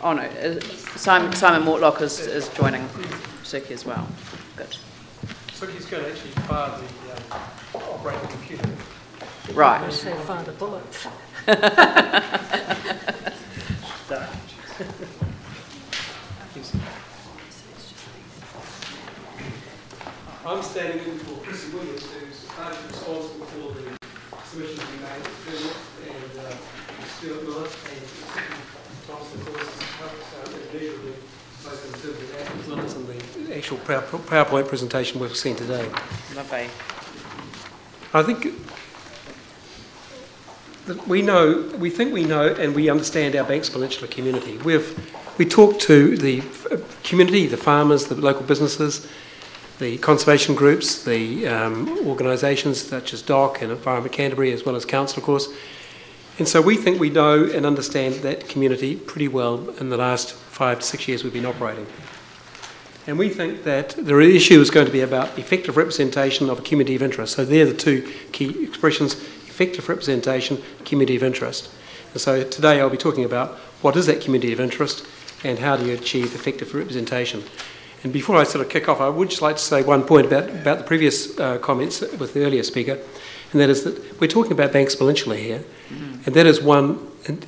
Oh no, Simon Mortlock is joining Suky as well. Good. Suky's going to actually fire the operating computer. Right. So fire the bullets. I'm standing in for Chrissy Williams, who's largely responsible for the submissions we made, and Stuart Miller and Thompson, of course, immeasurably both in terms of that, as well as in the actual PowerPoint presentation we've seen today. Lovely. I think that we think we know and we understand our Banks Peninsula community. We talk to the community, the farmers, the local businesses, the conservation groups, the organisations such as DOC and Environment Canterbury, as well as Council, of course. And so we think we know and understand that community pretty well in the last 5 to 6 years we've been operating. And we think that the issue is going to be about effective representation of a community of interest. So they're the two key expressions: effective representation, community of interest. And so today I'll be talking about what is that community of interest and how do you achieve effective representation. And before I sort of kick off, I would just like to say one point about the previous comments with the earlier speaker, and that is that we're talking about Banks Peninsula here, and that is one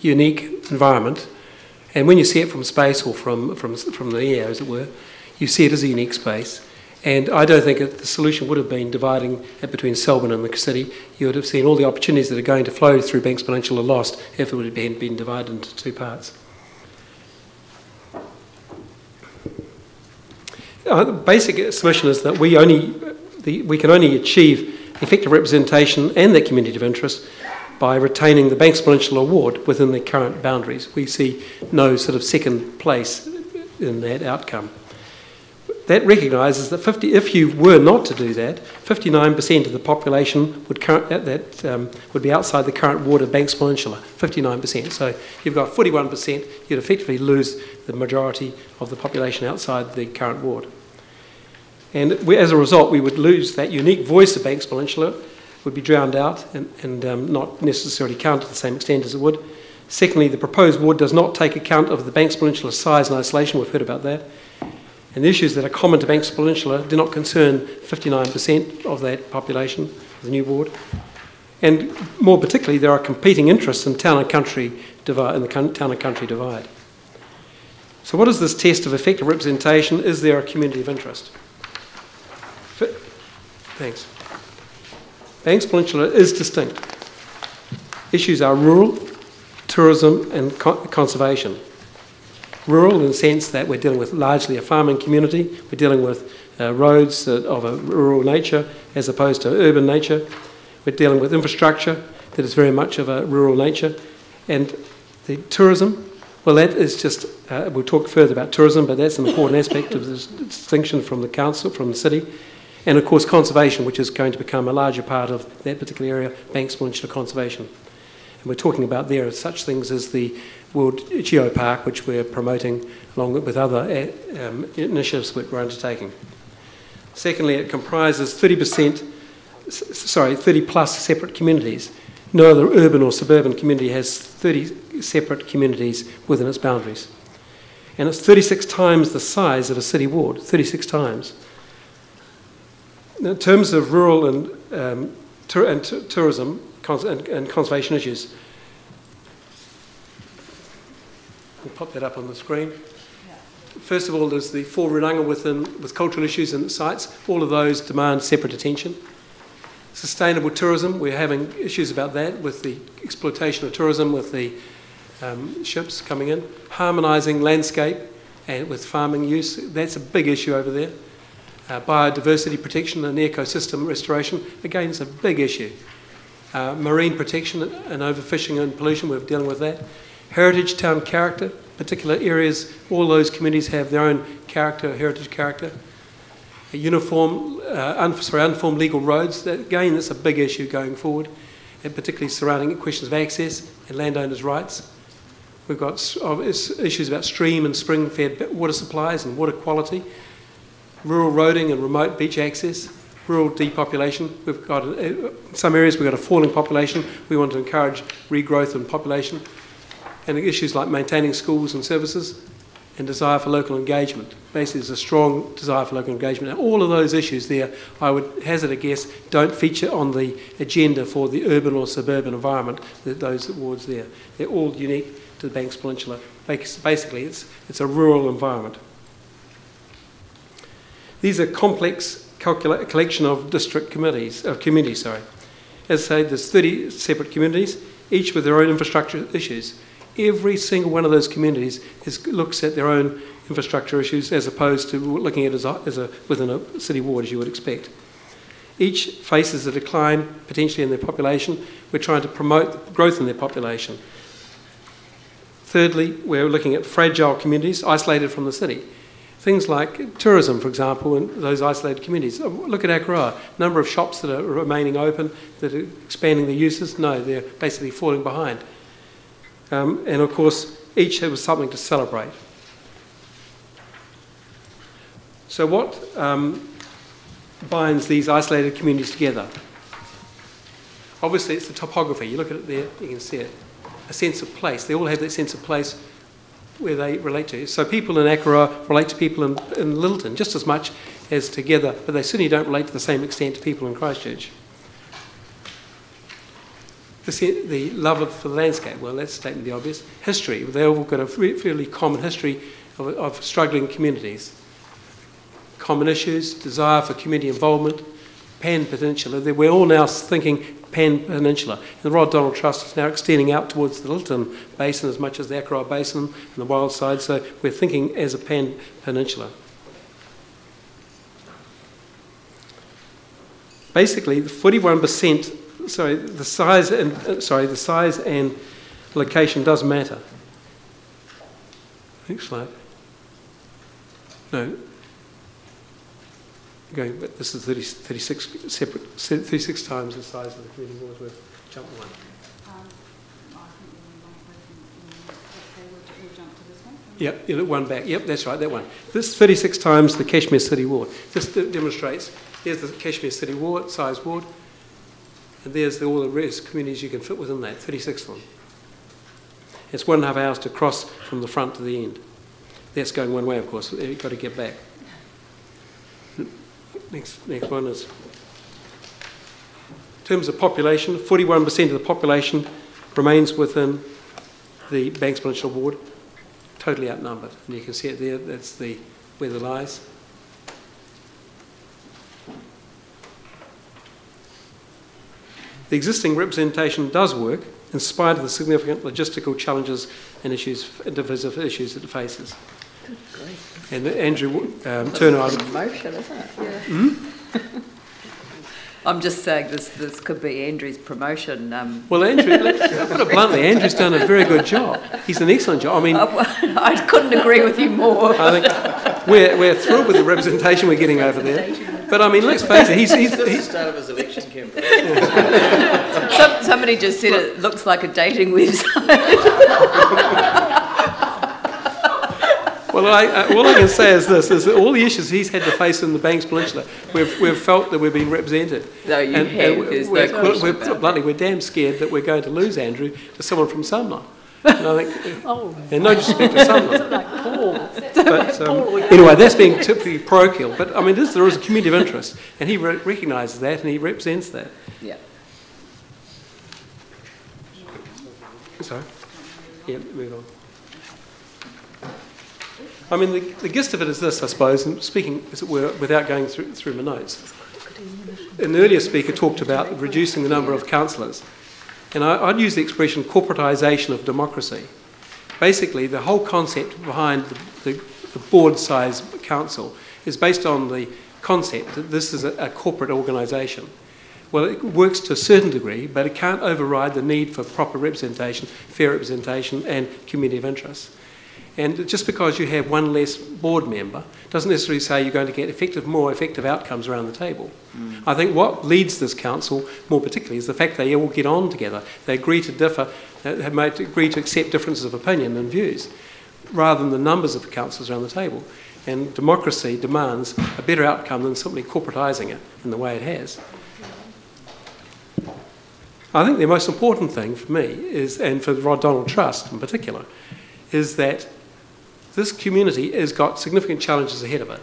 unique environment. And when you see it from space or from the air, as it were, you see it as a unique space. And I don't think the solution would have been dividing it between Selborne and the city. You would have seen all the opportunities that are going to flow through Banks Peninsula lost if it would have been divided into two parts. The basic submission is that we can only achieve effective representation and that community of interest by retaining the Banks Peninsula Award within the current boundaries. We see no sort of second place in that outcome. That recognises that if you were not to do that, 59% of the population would be outside the current ward of Banks Peninsula, 59%. So you've got 41%, you'd effectively lose the majority of the population outside the current ward. And as a result, we would lose that unique voice of Banks Peninsula, would be drowned out and not necessarily counted to the same extent as it would. Secondly, the proposed ward does not take account of the Banks Peninsula size and isolation. We've heard about that. And the issues that are common to Banks Peninsula do not concern 59% of that population of the new ward. And more particularly, there are competing interests in town and country divide, in the town and country divide. So what is this test of effective representation? Is there a community of interest? Thanks. Banks Peninsula is distinct. Issues are rural, tourism and conservation. Rural in the sense that we're dealing with largely a farming community, we're dealing with roads of a rural nature as opposed to urban nature, we're dealing with infrastructure that is very much of a rural nature, and the tourism, well that is just, we'll talk further about tourism, but that's an important aspect of this distinction from the council, from the city, and of course conservation, which is going to become a larger part of that particular area, Banks Peninsula Conservation. And we're talking about there such things as the World Geopark, which we're promoting along with other initiatives that we're undertaking. Secondly, it comprises 30 plus separate communities. No other urban or suburban community has 30 separate communities within its boundaries. And it's 36 times the size of a city ward, 36 times. In terms of rural and tourism and conservation issues, we'll pop that up on the screen. First of all, there's the full runanga with cultural issues and sites. All of those demand separate attention. Sustainable tourism, we're having issues about that with the exploitation of tourism, with the ships coming in. Harmonising landscape and with farming use, that's a big issue over there. Biodiversity protection and ecosystem restoration, again, it's a big issue. Marine protection and overfishing and pollution, we're dealing with that. Heritage town character, particular areas, all those communities have their own character, heritage character. Unformed legal roads, again, that's a big issue going forward, and particularly surrounding questions of access and landowners' rights. We've got issues about stream and spring-fed water supplies and water quality, rural roading and remote beach access, rural depopulation. We've got, in some areas we've got a falling population. We want to encourage regrowth and population. and issues like maintaining schools and services and desire for local engagement. Basically, there's a strong desire for local engagement. And all of those issues there, I would hazard a guess, don't feature on the agenda for the urban or suburban environment, those wards there. They're all unique to the Banks Peninsula. Basically, it's a rural environment. These are complex collection of district communities. As I say, there's 30 separate communities, each with their own infrastructure issues. Every single one of those communities looks at their own infrastructure issues as opposed to looking at it within a city ward, as you would expect. Each faces a decline potentially in their population. We're trying to promote growth in their population. Thirdly, we're looking at fragile communities isolated from the city. Things like tourism, for example, in those isolated communities. Look at Akaroa. Number of shops that are remaining open, that are expanding their uses. No, they're basically falling behind. And of course, each has something to celebrate. So what binds these isolated communities together? Obviously, it's the topography. You look at it there, you can see it. A sense of place. They all have that sense of place where they relate to. So people in Akaroa relate to people in Littleton just as much as together, but they certainly don't relate to the same extent to people in Christchurch. The love for the landscape, well, that's stating the obvious. History, they've all got a fairly common history of struggling communities. Common issues, desire for community involvement, Pan-Peninsula. We're all now thinking Pan-Peninsula. And the Rod Donald Trust is now extending out towards the Littleton Basin as much as the Akaroa Basin and the wild side, so we're thinking as a Pan-Peninsula. Basically, the 41%. The size and location does matter. Next slide. No. But this is 36 times the size of the community wards. We've jumped one. Yep, you look one back. Yep, that's right, that one. This is 36 times the Cashmere City ward. This demonstrates, here's the Cashmere City ward, size ward. And there's all the rest communities you can fit within that, 36 of them. It's 1.5 hours to cross from the front to the end. That's going one way, of course. You've got to get back. Next one is, in terms of population, 41% of the population remains within the Banks Peninsula ward, totally outnumbered. And you can see it there, that's where the lies. The existing representation does work in spite of the significant logistical challenges and issues, divisive issues that it faces. Good grief. And Andrew Turner... Promotion, isn't it? Yeah. Hmm? I'm just saying this could be Andrew's promotion. Well, Andrew, put it bluntly, Andrew's done a very good job. He's an excellent job. I mean... I couldn't agree with you more. I think we're thrilled with the representation we're getting over there. But I mean, let's face it, he's the start of his election campaign. Somebody just said it looks like a dating website. Well, all I can say is this, is that all the issues he's had to face in the Banks Peninsula, we've felt that we've been represented. No, you have. There's no question about it. Bluntly, we're damn scared that we're going to lose Andrew to someone from Sunlight. And I think, and no disrespect to Sunlight. Like Paul. But, anyway, that's being typically parochial. But I mean, there is a community of interest, and he recognises that, and he represents that. Yeah. Sorry? Yeah, move on. I mean, the gist of it is this, I suppose, and speaking, as it were, without going through my notes. An earlier speaker talked about reducing the number of councillors. And I'd use the expression corporatisation of democracy. Basically, the whole concept behind the board-size council is based on the concept that this is a corporate organisation. Well, it works to a certain degree, but it can't override the need for proper representation, fair representation, and community of interest. And just because you have one less board member doesn't necessarily say you're going to get more effective outcomes around the table. I think what leads this council, more particularly, is the fact they all get on together. They agree to differ, agree to accept differences of opinion and views, rather than the numbers of the councillors around the table. And democracy demands a better outcome than simply corporatising it in the way it has. I think the most important thing for me is, and for the Rod Donald Trust in particular, is that this community has got significant challenges ahead of it.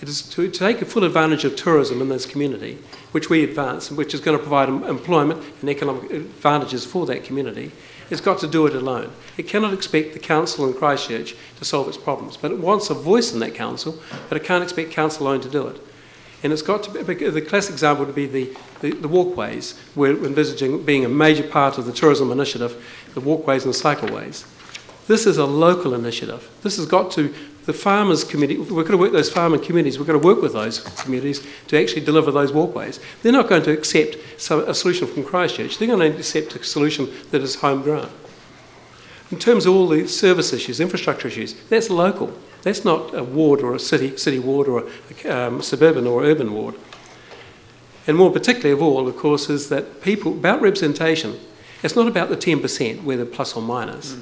It is to take full advantage of tourism in this community, which we advance, and which is going to provide employment and economic advantages for that community. It's got to do it alone. It cannot expect the council in Christchurch to solve its problems, but it wants a voice in that council, but it can't expect council alone to do it. And it's got to be, the classic example would be the walkways. We're envisaging being a major part of the tourism initiative, the walkways and the cycleways. This is a local initiative. This has got to, the farmers' community, we've got to work those farming communities, we've got to work with those communities to actually deliver those walkways. They're not going to accept a solution from Christchurch, they're going to accept a solution that is homegrown. In terms of all the service issues, infrastructure issues, that's local. That's not a ward or a city ward or a suburban or urban ward. And more particularly of all, of course, is that people, about representation, it's not about the 10%, whether plus or minus.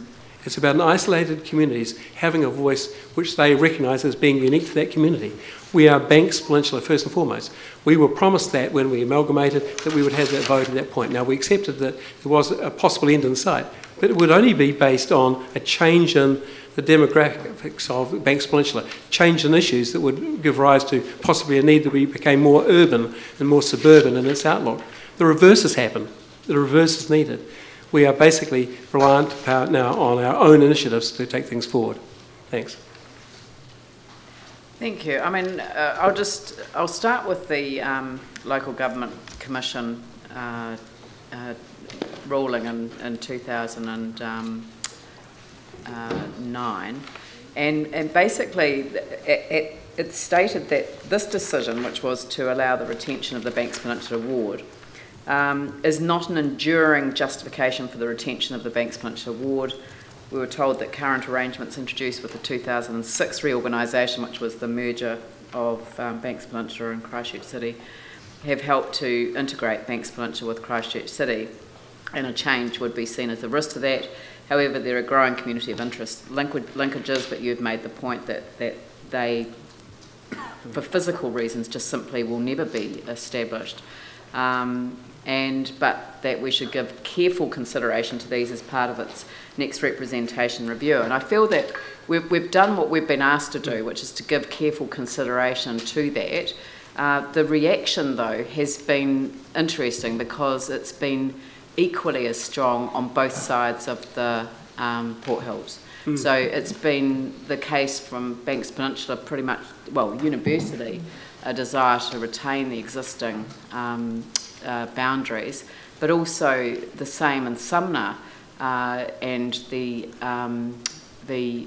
It's about isolated communities having a voice which they recognise as being unique to that community. We are Banks Peninsula first and foremost. We were promised that when we amalgamated that we would have that vote at that point. Now we accepted that there was a possible end in sight, but it would only be based on a change in the demographics of Banks Peninsula, change in issues that would give rise to possibly a need that we became more urban and more suburban in its outlook. The reverse has happened. The reverse is needed. We are basically reliant now on our own initiatives to take things forward. Thanks. Thank you. I mean, I'll start with the Local Government Commission ruling in 2009, and basically it stated that this decision, which was to allow the retention of the Banks Peninsula Ward, is not an enduring justification for the retention of the Banks Peninsula Ward. We were told that current arrangements introduced with the 2006 reorganisation, which was the merger of Banks Peninsula and Christchurch City, have helped to integrate Banks Peninsula with Christchurch City, and a change would be seen as a risk to that. However, there are growing community of interest linkages, but you've made the point that they, for physical reasons, just simply will never be established. But that we should give careful consideration to these as part of its next representation review. And I feel that we've done what we've been asked to do, which is to give careful consideration to that. The reaction, though, has been interesting because it's been equally as strong on both sides of the Port Hills. So it's been the case from Banks Peninsula pretty much, well, universally, a desire to retain the existing boundaries, but also the same in Sumner and the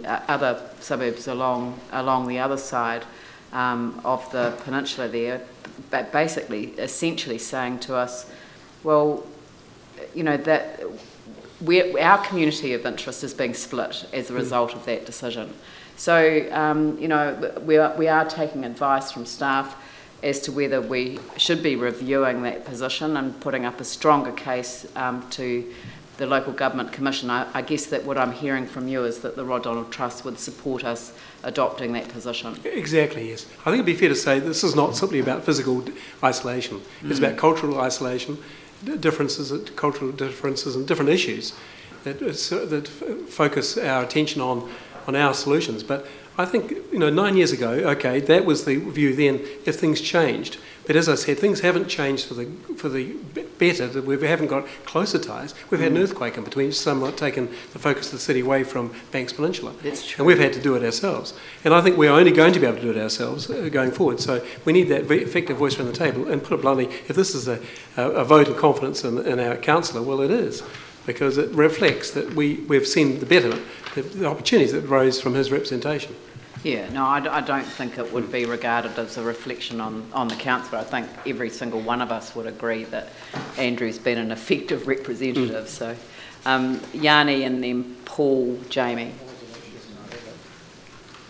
other suburbs along the other side of the peninsula there, but basically, essentially saying to us, well, you know, that our community of interest is being split as a result of that decision. So, you know, we are taking advice from staff as to whether we should be reviewing that position and putting up a stronger case to the Local Government Commission. I guess that what I'm hearing from you is that the Rod Donald Trust would support us adopting that position. Exactly, yes. I think it'd be fair to say this is not simply about physical isolation. It's about cultural isolation, cultural differences and different issues that focus our attention on our solutions. But I think, you know, 9 years ago, okay, that was the view then, if things changed. But as I said, things haven't changed for the better, that we haven't got closer ties. We've had an earthquake in between, somewhat taken the focus of the city away from Banks Peninsula. That's true. And we've had to do it ourselves. And I think we're only going to be able to do it ourselves going forward. So we need that effective voice around the table. And put it bluntly, if this is a vote of confidence in our councillor, well, it is. Because it reflects that we've seen the betterment, the opportunities that rose from his representation. Yeah, no, I don't think it would be regarded as a reflection on the councillor. I think every single one of us would agree that Andrew's been an effective representative. So, Yanni and then Paul, Jamie.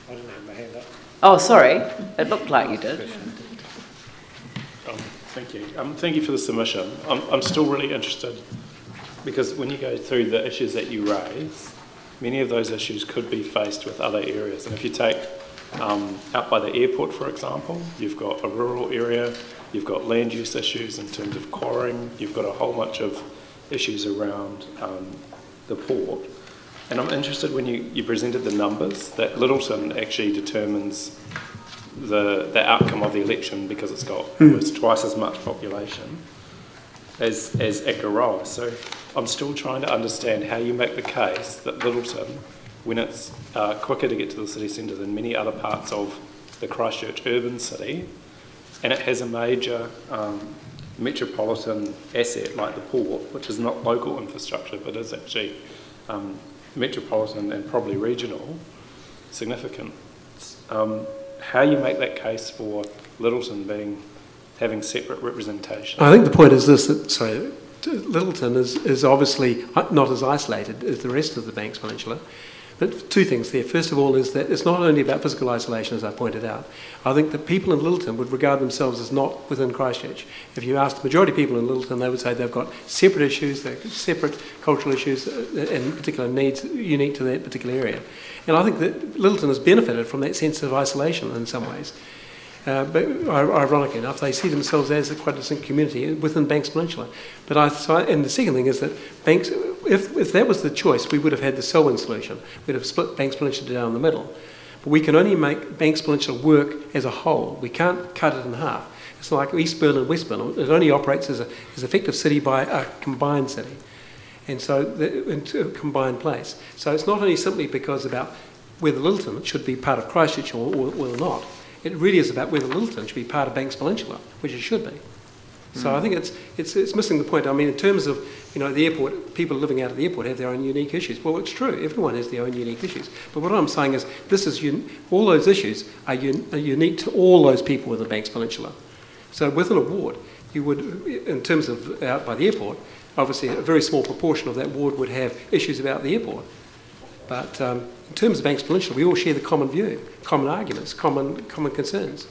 I didn't have my hand up. Oh, sorry. It looked like you did. Thank you. Thank you for the submission. I'm still really interested, because when you go through the issues that you raise, many of those issues could be faced with other areas. And if you take Out by the airport, for example, you've got a rural area, you've got land use issues in terms of quarrying, you've got a whole bunch of issues around the port. And I'm interested when you presented the numbers, that Littleton actually determines the outcome of the election because it's got almost twice as much population as Akaroa. So I'm still trying to understand how you make the case that Littleton, when it's quicker to get to the city centre than many other parts of the Christchurch urban city, and it has a major metropolitan asset like the port, which is not local infrastructure but is actually metropolitan and probably regional significance. How you make that case for Littleton having separate representation? I think the point is this, that Littleton is obviously not as isolated as the rest of the Banks Peninsula. But two things there. First of all is that it's not only about physical isolation, as I pointed out. I think that people in Littleton would regard themselves as not within Christchurch. If you ask the majority of people in Littleton, they would say they've got separate issues, they've got separate cultural issues and particular needs unique to that particular area. And I think that Littleton has benefited from that sense of isolation in some ways. But ironically enough, they see themselves as a quite distinct community within Banks Peninsula. And the second thing is that Banks, if that was the choice, we would have had the Selwyn solution. We'd have split Banks Peninsula down the middle. But we can only make Banks Peninsula work as a whole. We can't cut it in half. It's like East Burn and West Burn. It only operates as an effective city by a combined city. And so, into a combined place. So it's not only simply because about whether Littleton should be part of Christchurch or not. It really is about whether Littleton should be part of Banks Peninsula, which it should be. So I think it's missing the point. I mean, in terms of, the airport, people living out of the airport have their own unique issues. Well, it's true. Everyone has their own unique issues. But what I'm saying is all those issues are unique to all those people within the Banks Peninsula. So within a ward, you would, in terms of out by the airport, obviously a very small proportion of that ward would have issues about the airport. But in terms of Banks Peninsula, we all share the common view, common arguments, common concerns.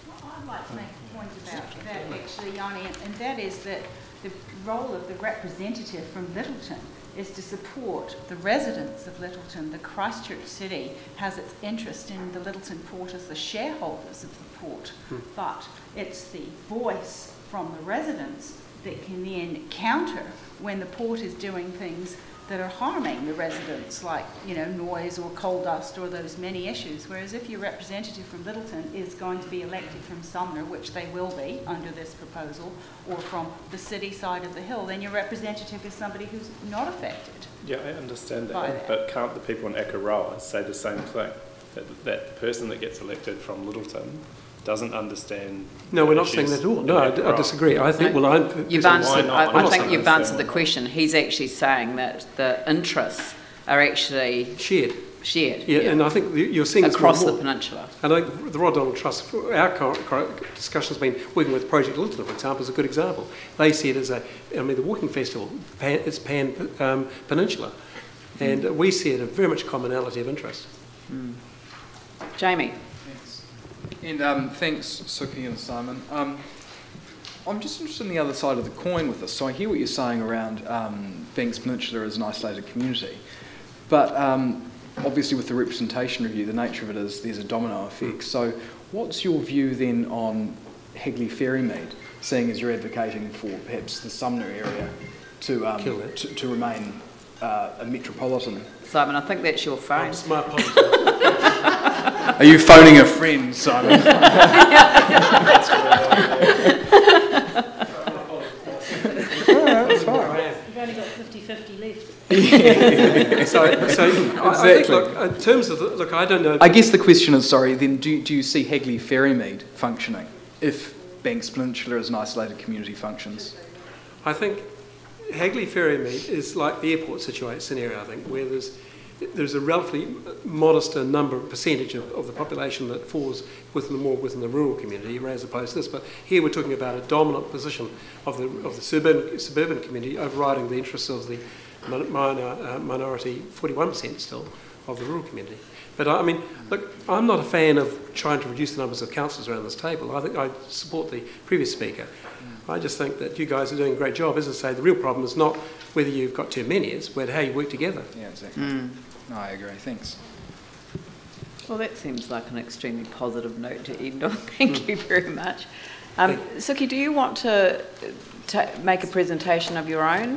Well, I'd like to make a point about that actually, Yanni, and that is that the role of the representative from Littleton is to support the residents of Littleton. The Christchurch city has its interest in the Littleton port as the shareholders of the port, but it's the voice from the residents that can then counter when the port is doing things that are harming the residents, like noise or coal dust or those many issues. Whereas if your representative from Littleton is going to be elected from Sumner, which they will be under this proposal, or from the city side of the hill, then your representative is somebody who's not affected. Yeah, I understand that, but can't the people in Akaroa say the same thing? That the person that gets elected from Littleton doesn't understand. No, we're not saying that at all. No, I disagree. I think. You've answered. I think you've answered the question. He's actually saying that the interests are actually shared. Yeah, and I think you're seeing across the peninsula. And I think the Rod Donald Trust, our discussion has been working with Project Littleton, for example, is a good example. They see it as the walking festival. It's Peninsula, and we see it a very much commonality of interest. Jamie. And thanks, Suky and Simon. I'm just interested in the other side of the coin with this. So I hear what you're saying around Banks Peninsula as an isolated community, but obviously with the representation review, the nature of it is there's a domino effect. So what's your view then on Hagley Ferrymead, seeing as you're advocating for perhaps the Sumner area to remain a metropolitan? Simon, I think that's your phone. My apologies. Are you phoning a friend, Simon? That's fine. You've only got 50-50 left. So exactly. I think, look, in terms of I don't know. I guess the question is, then do you see Hagley Ferrymead functioning if Banks Peninsula as an isolated community functions? I think Hagley Ferrymead is like the airport scenario, I think, where there's a relatively modest percentage of the population that falls within the rural community as opposed to this. But here we're talking about a dominant position of the suburban community overriding the interests of the minority 41% still of the rural community. But I mean, look, I'm not a fan of trying to reduce the numbers of councillors around this table. I think I support the previous speaker. I just think that you guys are doing a great job. As I say, the real problem is not whether you've got too many, it's how you work together. Yeah, exactly. No, I agree. Thanks. Well, that seems like an extremely positive note to end on. Thank you very much. Suky, do you want to make a presentation of your own?